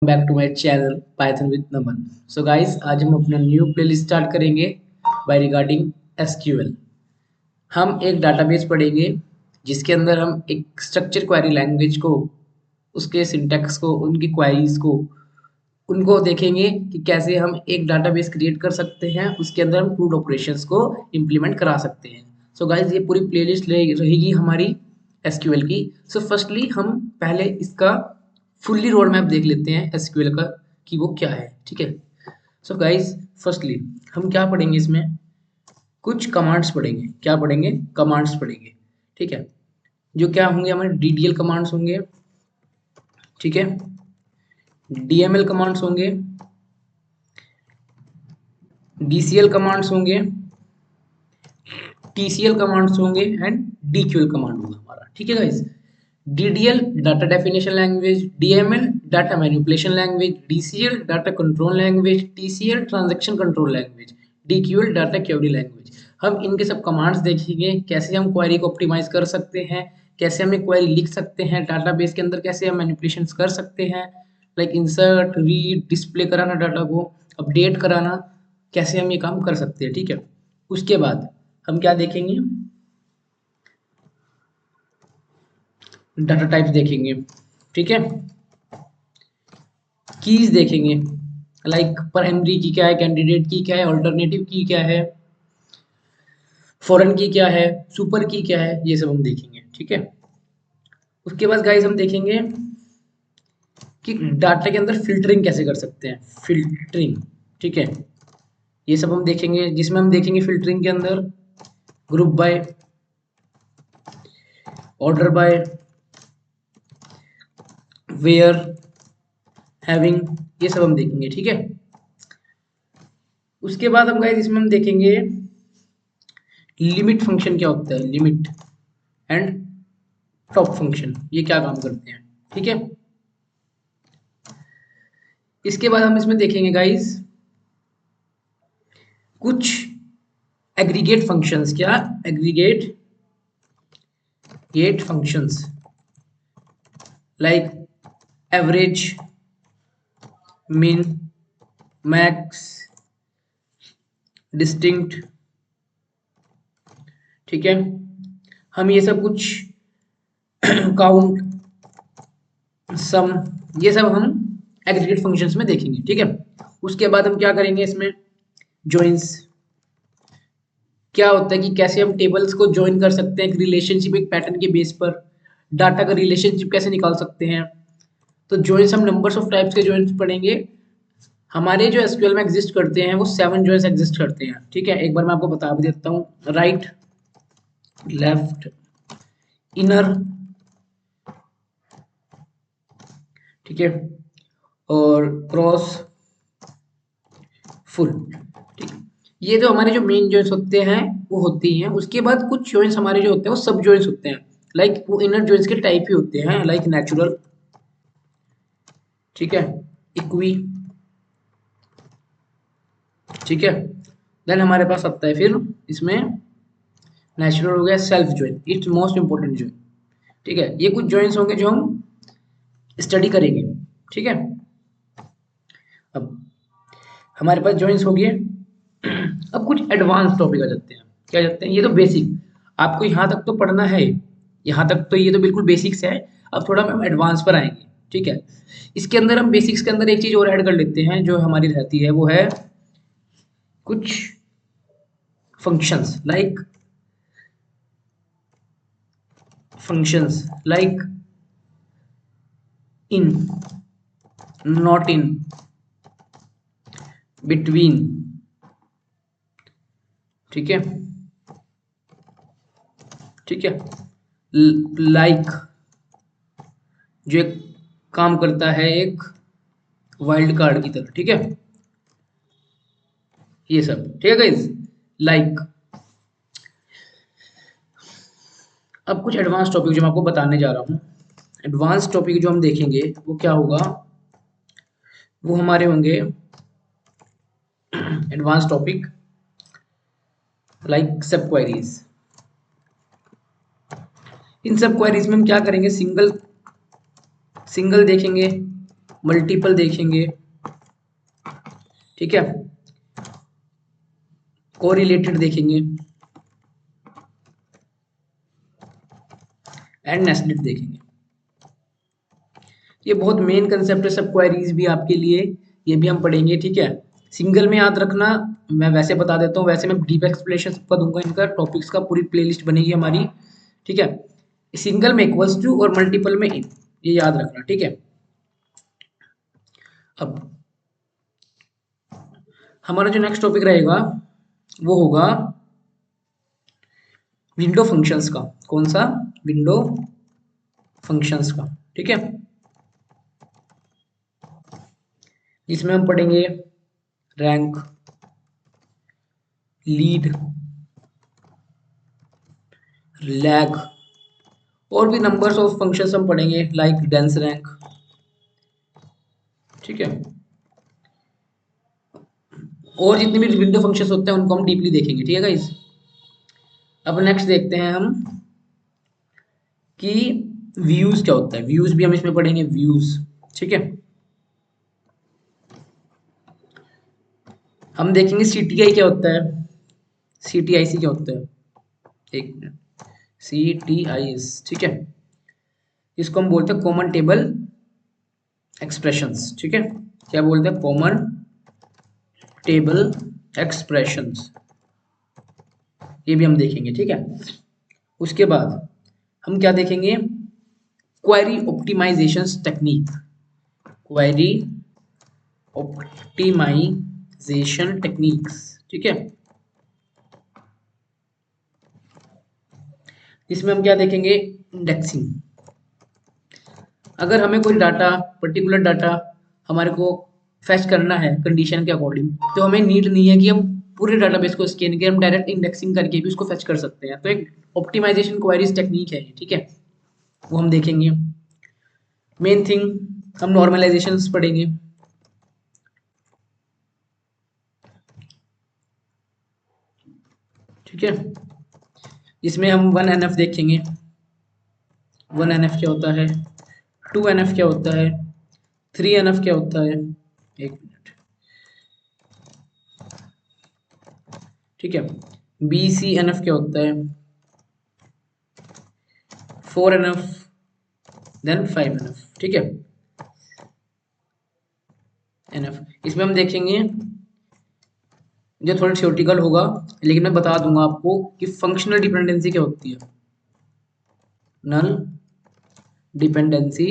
Back to my channel Python with Naman. So guys, आज हम अपना न्यू प्लेलिस्ट स्टार्ट करेंगे बाय रिगार्डिंग एसक्यूएल। हम एक डाटाबेस पढ़ेंगे जिसके अंदर हम एक स्ट्रक्चर क्वेरी लैंग्वेज को, उसके सिंटैक्स को, उनकी क्वेरीज को, उनको देखेंगे कि कैसे हम एक डाटाबेस क्रिएट कर सकते हैं, उसके अंदर हम क्रूड ऑपरेशंस को इम्प्लीमेंट करा सकते हैं। सो गाइस, ये पूरी प्लेलिस्ट रहेगी हमारी एसक्यूएल की। सो फर्स्टली हम पहले इसका फुल्ली रोड मैप देख लेते हैं एसक्यूएल का कि वो क्या है। ठीक है। सो गाइस, फर्स्टली हम क्या पढ़ेंगे इसमें, कुछ कमांड्स पढ़ेंगे। क्या पढ़ेंगे? कमांड्स पढ़ेंगे। ठीक है। जो क्या होंगे, हमारे डीडीएल कमांड्स होंगे। ठीक है। डीएमएल कमांड्स होंगे, डीसीएल कमांड्स होंगे, टीसीएल कमांड्स होंगे एंड डीक्यूएल कमांड होगा हमारा। ठीक है guys. DDL data definition language, DML data manipulation language, DCL data control language, TCL transaction control language, DQL data query language. हम इनके सब कमांड्स देखेंगे, कैसे हम क्वेरी को ऑप्टिमाइज कर सकते हैं, कैसे हम एक क्वेरी लिख सकते हैं डाटाबेस के अंदर, कैसे हम मैनिपुलेशन कर सकते हैं, लाइक इंसर्ट, रीड, डिस्प्ले कराना डाटा को, अपडेट कराना, कैसे हम ये काम कर सकते हैं। ठीक है। उसके बाद हम क्या देखेंगे, डाटा टाइप्स देखेंगे। ठीक है। कीज देखेंगे, लाइक प्राइमरी की क्या है, कैंडिडेट की क्या है, अल्टरनेटिव की क्या है, फॉरेन की क्या है, सुपर की क्या है, ये सब हम देखेंगे। ठीक है। उसके बाद गाइस हम देखेंगे कि डाटा के अंदर फिल्टरिंग कैसे कर सकते हैं, फिल्टरिंग। ठीक है। ये सब हम देखेंगे, जिसमें हम देखेंगे फिल्टरिंग के अंदर group by, order by, where, having, ये सब हम देखेंगे। ठीक है। उसके बाद हम गाइस इसमें हम देखेंगे लिमिट फंक्शन क्या होता है, लिमिट एंड टॉप फंक्शन, ये क्या काम करते हैं। ठीक है। इसके बाद हम इसमें देखेंगे गाइस कुछ एग्रीगेट फंक्शंस। क्या? Aggregate get functions, like average, min, max, distinct. ठीक है। हम ये सब कुछ काउंट, सम, ये सब हम एग्रीगेट फंक्शंस में देखेंगे। ठीक है। उसके बाद हम क्या करेंगे इसमें, जॉइंस। क्या होता है कि कैसे हम टेबल्स को ज्वाइन कर सकते हैं एक रिलेशनशिप, एक पैटर्न के बेस पर डाटा का रिलेशनशिप कैसे निकाल सकते हैं। तो जॉइंस हम नंबर्स ऑफ टाइप्स के जॉइंस पढ़ेंगे। हमारे जो एसक्यूएल में एग्जिस्ट करते हैं वो 7 जॉइंस एग्जिस्ट करते हैं। ठीक है। एक बार मैं आपको बता भी देता हूँ, राइट, लेफ्ट, इनर, ठीक है, और क्रॉस, फुल। ठीक है। ये जो हमारे जो मेन जॉइंस होते हैं वो होती हैं। उसके बाद कुछ जॉइंस हमारे जो होते हैं वो सब जॉइंस होते हैं, लाइक वो इनर जॉइंस के टाइप ही होते हैं, लाइक नेचुरल, ठीक है, इक्वी, ठीक है। देन हमारे पास आता है फिर इसमें नेचुरल हो गया self join, it's most important join. ठीक है। ये कुछ जॉइंस होंगे जो हम स्टडी करेंगे। ठीक है। अब हमारे पास जॉइंस हो गए। अब कुछ एडवांस टॉपिक आ जाते हैं। क्या जाते हैं? ये तो बेसिक, आपको यहाँ तक तो पढ़ना है, यहाँ तक तो ये तो बिल्कुल बेसिक्स है। अब थोड़ा हम एडवांस पर आएंगे। ठीक है। इसके अंदर हम बेसिक्स के अंदर एक चीज और ऐड कर लेते हैं जो हमारी रहती है, वो है कुछ functions like in, not in, between। ठीक है। ठीक है। लाइक जो एक काम करता है एक वाइल्ड कार्ड की तरह। ठीक है। ये सब ठीक है गाइस। लाइक अब कुछ एडवांस टॉपिक जो मैं आपको बताने जा रहा हूँ, एडवांस टॉपिक जो हम देखेंगे वो क्या होगा, वो हमारे होंगे एडवांस टॉपिक लाइक सब क्वेरीज। इन सब क्वेरीज में हम क्या करेंगे, सिंगल सिंगल देखेंगे, मल्टीपल देखेंगे, ठीक है, कोरिलेटेड देखेंगे एंड नेस्टेड देखेंगे। ये बहुत मेन कंसेप्ट है सब क्वेरीज भी आपके लिए, ये भी हम पढ़ेंगे, ठीक है। सिंगल में याद रखना, मैं वैसे बता देता हूँ, वैसे मैं डीप एक्सप्लेनेशन सबका दूंगा, इनका टॉपिक्स का पूरी प्लेलिस्ट बनेगी हमारी, ठीक है। सिंगल में इक्वल्स टू और मल्टीपल में इन, ये याद रखना, ठीक है। अब हमारा जो नेक्स्ट टॉपिक रहेगा वो होगा विंडो फंक्शंस का। कौन सा? विंडो फंक्शंस का, ठीक है। इसमें हम पढ़ेंगे रैंक, लीड, लैग और भी नंबर्स ऑफ फंक्शंस हम पढ़ेंगे लाइक डेंस रैंक, ठीक है। और जितने भी विंडो फंक्शंस होते हैं उनको हम डीपली देखेंगे, ठीक है गाइस। अब नेक्स्ट देखते हैं हम कि व्यूज क्या होता है। व्यूज भी हम इसमें पढ़ेंगे, व्यूज, ठीक है। हम देखेंगे सीटीआई क्या होता है, सीटीआईसी क्या होता है, एक मिनट, सीटीआईएस, ठीक है। इसको हम बोलते हैं कॉमन टेबल एक्सप्रेशंस, ठीक है। क्या बोलते हैं? कॉमन टेबल एक्सप्रेशंस, ये भी हम देखेंगे, ठीक है। उसके बाद हम क्या देखेंगे? Query optimization technique, query optimization techniques, ठीक है। इसमें हम क्या देखेंगे? इंडेक्सिंग। अगर हमें कोई डाटा, पर्टिकुलर डाटा हमारे को फैच करना है कंडीशन के अकॉर्डिंग, तो हमें नीड नहीं है कि हम पूरे डाटाबेस को स्कैन करें, हम डायरेक्ट इंडेक्सिंग करके भी उसको फैच कर सकते हैं। तो एक ऑप्टिमाइजेशन क्वेरीज टेक्निक है, ठीक है, वो हम देखेंगे। मेन थिंग हम नॉर्मलाइजेशंस पढ़ेंगे, ठीक है। इसमें हम 1NF देखेंगे, 1NF क्या होता है, 2NF क्या होता है, 3NF क्या होता है, एक मिनट, ठीक है। BCNF क्या होता है, 4NF, देन 5NF, ठीक है, NF। इसमें हम देखेंगे जो थोड़ा थ्योरेटिकल होगा, लेकिन मैं बता दूंगा आपको कि फंक्शनल डिपेंडेंसी क्या होती है, नल डिपेंडेंसी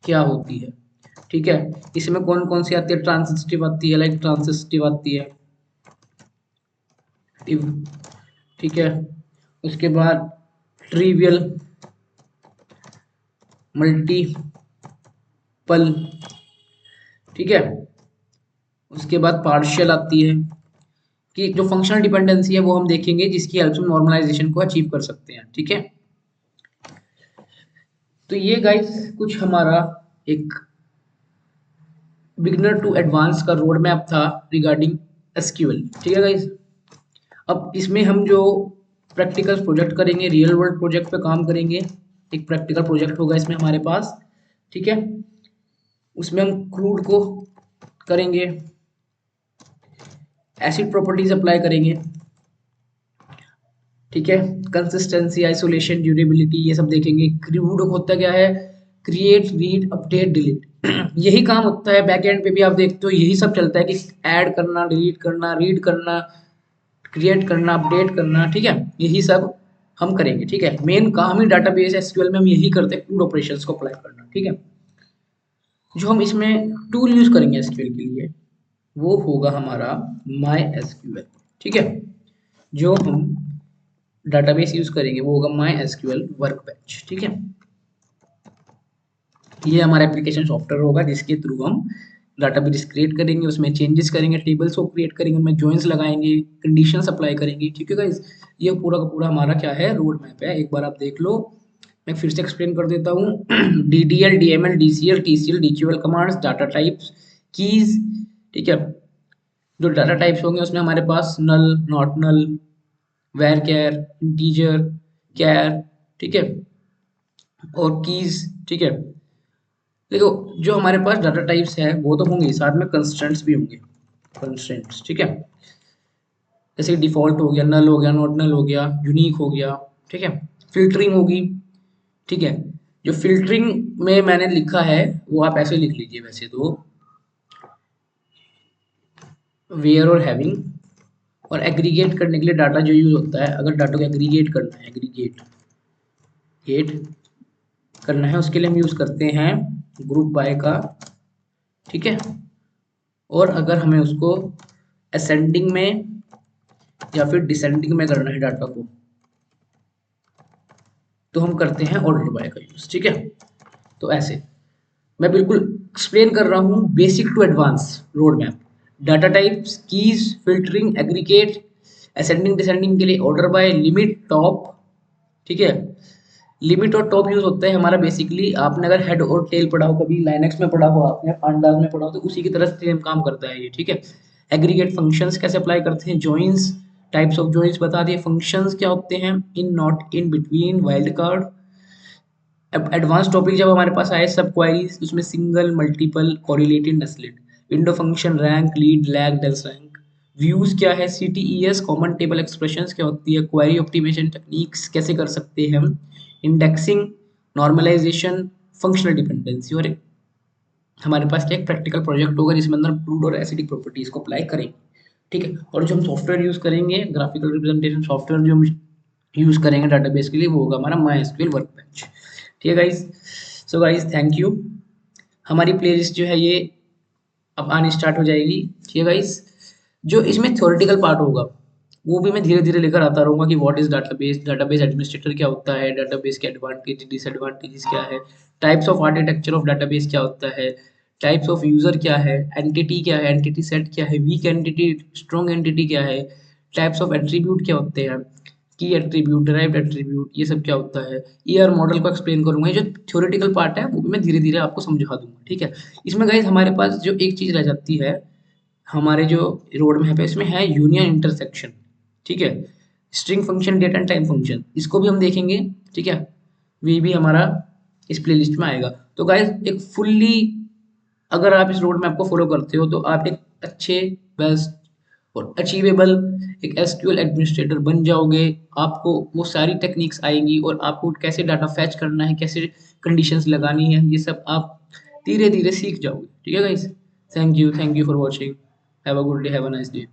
क्या होती है, ठीक है। इसमें कौन कौन सी आती है? ट्रांसिस्टिव आती है, लाइक ट्रांसिस्टिव आती है, ठीक है। उसके बाद ट्रिवियल, मल्टीपल, ठीक है। उसके बाद पार्शियल आती है, कि जो फंक्शनल डिपेंडेंसी है वो हम देखेंगे जिसकी हेल्प से नॉर्मलाइजेशन को अचीव कर सकते हैं, ठीक है। तो ये गाइस कुछ हमारा एक बिगिनर टू एडवांस का रोड मैप था रिगार्डिंग एसक्यूएल, ठीक है गाइस। अब इसमें हम जो प्रैक्टिकल प्रोजेक्ट करेंगे, रियल वर्ल्ड प्रोजेक्ट पे काम करेंगे, एक प्रैक्टिकल प्रोजेक्ट होगा इसमें हमारे पास, ठीक है। उसमें हम क्रूड को करेंगे, एसिड प्रॉपर्टीज अप्लाई करेंगे, ठीक है। कंसिस्टेंसी, आइसोलेशन, ड्यूरेबिलिटी, ये सब देखेंगे। क्रूड होता क्या है? क्रिएट, रीड, अपडेट, डिलीट यही काम होता है। बैक एंड पे भी आप देखते हो यही सब चलता है कि ऐड करना, डिलीट करना, रीड करना, क्रिएट करना, अपडेट करना, ठीक है। यही सब हम करेंगे, ठीक है। मेन काम ही डाटाबेस एसक्यूएल में हम यही करते हैं, क्रूड ऑपरेशंस को अप्लाई करना, ठीक है। जो हम इसमें टूल यूज करेंगे एसक्यूएल के लिए वो होगा हमारा माई एसक्यूएल, ठीक है। जो हम डाटाबेस यूज करेंगे वो होगा माई एसक्यूएल वर्कबेंच, ठीक है। ये हमारा एप्लीकेशन सॉफ्टवेयर होगा जिसके थ्रू हम डाटाबेस क्रिएट करेंगे, उसमें चेंजेस करेंगे, टेबल्स को क्रिएट करेंगे, उनमें जॉइंस लगाएंगे, कंडीशंस अप्लाई करेंगे, ठीक है गाइस। ये पूरा का पूरा हमारा क्या है? रोड मैप है। एक बार आप देख लो, मैं फिर से एक्सप्लेन कर देता हूँ। DDL, DML, DCL, TCL, DQL commands, data types, keys, ठीक है। जो डाटा टाइप्स होंगे उसमें हमारे पास null, not null, varchar, integer, char, ठीक है, और कीज, ठीक है। देखो जो हमारे पास डाटा टाइप्स है वो तो होंगे, साथ में कंस्ट्रेंट्स भी होंगे, कंस्ट्रेंट्स, ठीक है। जैसे डिफॉल्ट हो गया, नल हो गया, नॉट नल हो गया, यूनिक हो गया, ठीक है। फिल्टरिंग होगी, ठीक है। जो फिल्टरिंग में मैंने लिखा है वो आप ऐसे लिख लीजिए वैसे तो, वेयर और हैविंग। और एग्रीगेट करने के लिए डाटा जो यूज होता है, अगर डाटा को एग्रीगेट करना है, एग्रीगेट गेट करना है, उसके लिए हम यूज करते हैं ग्रुप बाय का, ठीक है। और अगर हमें उसको असेंडिंग में या फिर डिसेंडिंग में करना है डाटा को, तो हम करते हैं ऑर्डर बाय का यूज, ठीक है। तो ऐसे मैं बिल्कुल एक्सप्लेन कर रहा हूँ basic to advance road map. Data types, keys, filtering, aggregate, ascending descending के लिए ऑर्डर बाय, लिमिट, टॉप, ठीक है। लिमिट और टॉप यूज होता है हमारा बेसिकली, आपने अगर हेड और टेल पढ़ा हो, कभी लाइनक्स में पढ़ा हो आपने, पांडास में पढ़ा हो, तो उसी की तरह सेम काम करता है ये, ठीक है। एग्रीगेट फंक्शंस कैसे अप्लाई करते हैं, जॉइंस, टाइप्स ऑफ जॉइंस बता दिए, फंक्शंस क्या होते हैं, in, not, in, between, wild card. अब एडवांस टॉपिक जब हमारे पास आए, सब क्वेरीज, उसमें single, multiple, correlated, nested, window function, rank, lead, lag, dense rank. Views क्या है, सीटीईएस, कॉमन टेबल एक्सप्रेशंस क्या होती है, क्वेरी ऑप्टिमाइजेशन टेक्निक्स कैसे कर सकते हैं हम, इंडेक्सिंग, नॉर्मलाइजेशन, फंक्शनल डिपेंडेंसी। और हमारे पास क्या एक प्रैक्टिकल प्रोजेक्ट होगा जिसमें अंदर क्रूड और एसिडिक प्रॉपर्टीज को अप्लाई करेंगे, ठीक है। और जो हम सॉफ्टवेयर यूज करेंगे, ग्राफिकल रिप्रेजेंटेशन सॉफ्टवेयर जो हम यूज करेंगे डाटाबेस के लिए, वो होगा हमारा माई एसक्यूएल वर्कबेंच, ठीक है guys. So guys thank you. हमारी प्लेलिस्ट जो है ये अब आनी स्टार्ट हो जाएगी, ठीक है गाइज। जो इसमें थ्योरेटिकल पार्ट होगा वो भी मैं धीरे धीरे लेकर आता रहूंगा कि what is database, database administrator क्या होता है, डाटाबेस के एडवांटेज डिसएडवांटेजेस क्या है, types of architecture of database क्या होता है, टाइप्स ऑफ यूजर क्या है, एंटिटी क्या है, एंटिटी सेट क्या है, वीक एंटिटी, स्ट्रॉन्ग एंटिटी क्या है, टाइप्स ऑफ एट्रीब्यूट क्या होते हैं, की एट्रीब्यूट, डिराइव्ड एट्रीब्यूट, ये सब क्या होता है, ईआर मॉडल को एक्सप्लेन करूंगा। ये जो थ्योरेटिकल पार्ट है वो भी मैं धीरे धीरे आपको समझा दूंगा, ठीक है। इसमें गाइज हमारे पास जो एक चीज रह जाती है हमारे जो रोड मैप है, इसमें है यूनियन इंटरसेक्शन, ठीक है। String function, date and time function, इसको भी हम देखेंगे, ठीक है। वे भी हमारा इस प्लेलिस्ट में आएगा। तो गाइज एक फुल्ली, अगर आप इस रोड मैप को फॉलो करते हो तो आप एक अच्छे, बेस्ट और अचीवेबल एक एसक्यूएल एडमिनिस्ट्रेटर बन जाओगे। आपको वो सारी टेक्निक्स आएंगी और आपको कैसे डाटा फैच करना है, कैसे कंडीशंस लगानी है, ये सब आप धीरे धीरे सीख जाओगे, ठीक है guys. Thank you for watching. Have a good day, have a nice day.